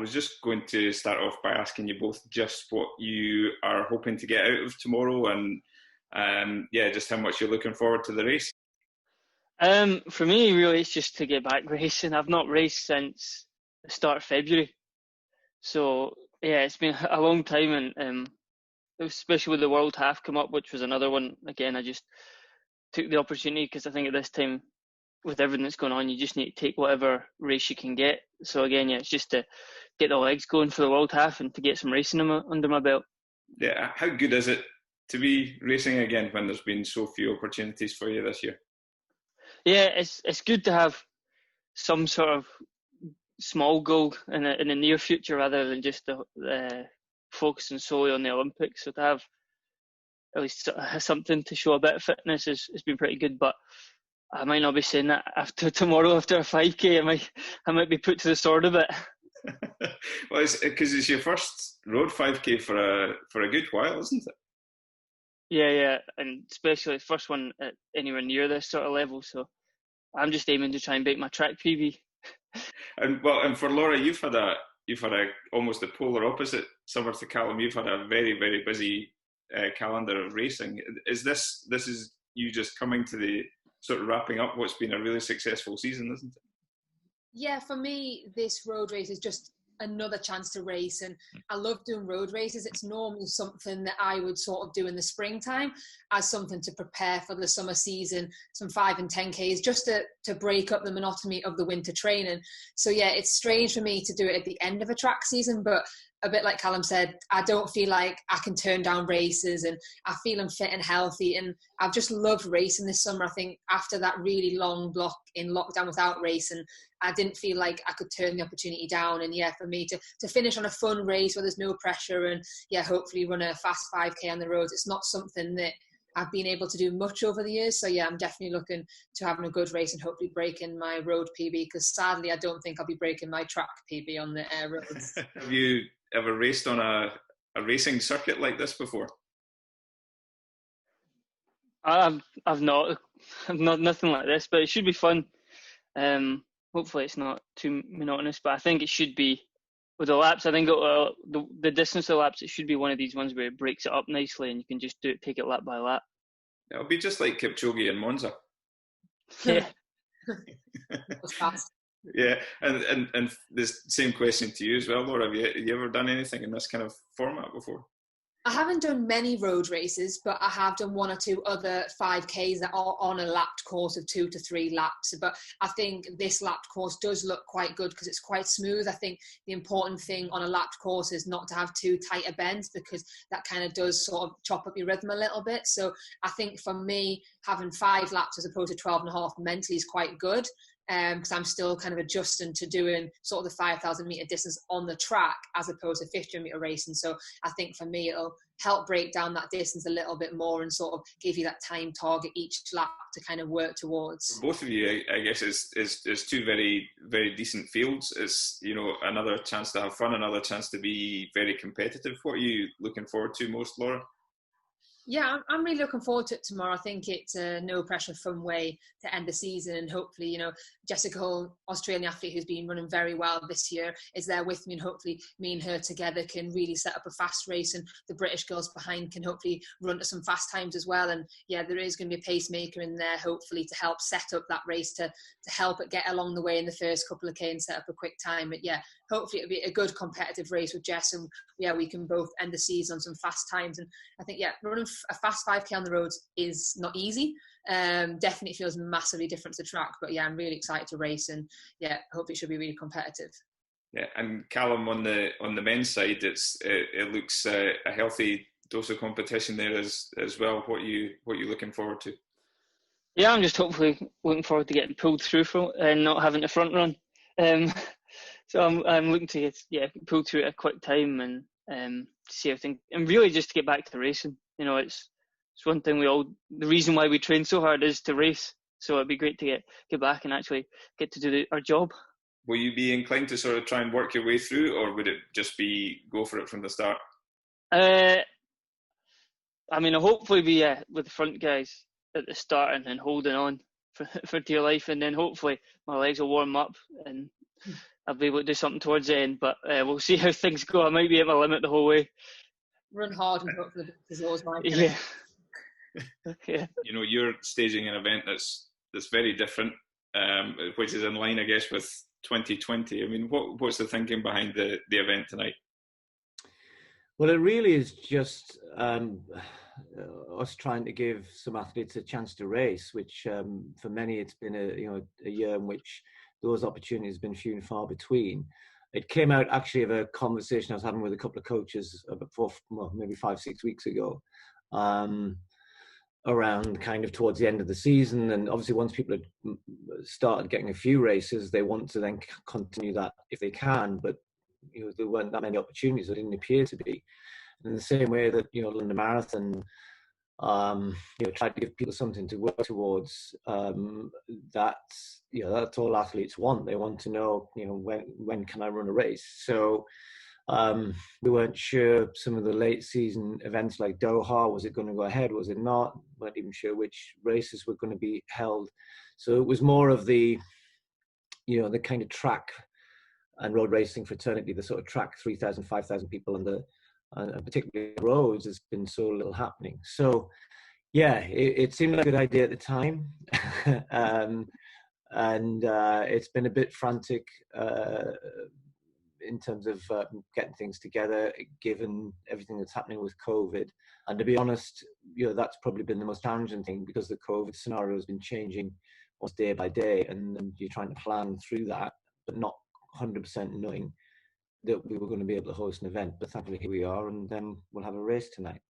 was just going to start off by asking you both just what you are hoping to get out of tomorrow, and just how much you're looking forward to the race. For me, really, it's just to get back racing. I've not raced since the start of February, so yeah, it's been a long time, and especially with the World Half come up, which was another one. Again, I just took the opportunity because I think at this time, with everything that's going on, you just need to take whatever race you can get. So again, yeah, it's just to get the legs going for the World Half and to get some racing under my belt. Yeah, how good is it to be racing again when there's been so few opportunities for you this year? Yeah, it's good to have some sort of small goal in the near future rather than just focusing solely on the Olympics. So to have at least something to show a bit of fitness has been pretty good. But I might not be saying that after tomorrow, after a 5K. I might be put to the sword a bit. Well, it's because it's your first road 5K for a good while, isn't it? Yeah, and especially the first one at anywhere near this sort of level. So I'm just aiming to try and break my track PB. And for Laura, you've had a almost the polar opposite summer to Callum. You've had a very, very busy calendar of racing. This is you just coming to the sort of wrapping up what's been a really successful season, isn't it? Yeah, for me, this road race is just another chance to race, and I love doing road races. It's normally something that I would sort of do in the springtime as something to prepare for the summer season, some 5 and 10Ks, just to break up the monotony of the winter training. So yeah, it's strange for me to do it at the end of a track season, but a bit like Callum said, I don't feel like I can turn down races, and I feel I'm fit and healthy, and I've just loved racing this summer. I think after that really long block in lockdown without racing, I didn't feel like I could turn the opportunity down. And yeah, for me to finish on a fun race where there's no pressure, and yeah, hopefully run a fast 5K on the roads, it's not something that I've been able to do much over the years. So yeah, I'm definitely looking to having a good race and hopefully breaking my road PB, because sadly I don't think I'll be breaking my track PB on the roads. Have you ever raced on a racing circuit like this before? I've not nothing like this, but it should be fun. Hopefully it's not too monotonous, but I think it should be with the laps. I think the distance of the laps, it should be one of these ones where it breaks it up nicely and you can just take it lap by lap. It'll be just like Kipchoge and Monza. Yeah. That's fast. Yeah, and the same question to you as well, Laura. Have you ever done anything in this kind of format before? I haven't done many road races, but I have done 1 or 2 other 5Ks that are on a lapped course of 2 to 3 laps. But I think this lapped course does look quite good because it's quite smooth. I think the important thing on a lapped course is not to have too tight a bends, because that kind of does sort of chop up your rhythm a little bit. So I think for me, having 5 laps as opposed to 12.5 mentally is quite good. Because I'm still kind of adjusting to doing sort of the 5,000 metre distance on the track as opposed to 50 metre racing. So I think for me, it'll help break down that distance a little bit more and sort of give you that time target each lap to kind of work towards. For both of you, I guess, is 2 very, very decent fields. It's, another chance to have fun, another chance to be very competitive. What are you looking forward to most, Laura? Yeah, I'm really looking forward to it tomorrow. I think it's a no pressure fun way to end the season, and hopefully, Jessica Hull, Australian athlete who's been running very well this year, is there with me, and hopefully me and her together can really set up a fast race, and the British girls behind can hopefully run to some fast times as well. And yeah, there is going to be a pacemaker in there, hopefully to help set up that race, to help it get along the way in the first couple of K and set up a quick time. But yeah, hopefully it'll be a good competitive race with Jess, and yeah, we can both end the season on some fast times. And I think, yeah, running a fast 5K on the roads is not easy. Definitely feels massively different to track, but yeah, I'm really excited to race, and yeah, hopefully it should be really competitive. Yeah, and Callum, on the men's side, it looks a healthy dose of competition there as well. What you looking forward to? Yeah, I'm just hopefully looking forward to getting pulled through and not having to front run. So I'm looking to get pulled through at a quick time and see everything, and really just to get back to racing. It's one thing the reason why we train so hard is to race. So it'd be great to get back and actually get to do our job. Will you be inclined to sort of try and work your way through, or would it just be go for it from the start? I'll hopefully be with the front guys at the start and then holding on for dear life, and then hopefully my legs will warm up and I'll be able to do something towards the end, but we'll see how things go. I might be at my limit the whole way. Run hard and hope for the best is always my Yeah. Yeah. You know, you're staging an event that's very different, which is in line, I guess, with 2020. I mean, what's the thinking behind the event tonight? Well, it really is just us trying to give some athletes a chance to race, which for many it's been a year in which those opportunities have been few and far between. It came out actually of a conversation I was having with a couple of coaches maybe 5-6 weeks ago, around kind of towards the end of the season. And obviously once people had started getting a few races, they want to then continue that if they can, but there weren't that many opportunities. There didn't appear to be. In the same way that London Marathon tried to give people something to work towards. That's all athletes want. They want to know when can I run a race. So we weren't sure some of the late season events like Doha, was it going to go ahead, was it not? Weren't even sure which races were going to be held. So it was more of the the kind of track and road racing fraternity, the sort of track 3,000, 5,000 people, and particularly roads, has been so little happening. So yeah, it seemed like a good idea at the time. And it's been a bit frantic in terms of getting things together, given everything that's happening with COVID. And to be honest, that's probably been the most challenging thing, because the COVID scenario has been changing almost day by day, and you're trying to plan through that, but not 100% knowing that we were going to be able to host an event. But thankfully here we are, and then we'll have a race tonight.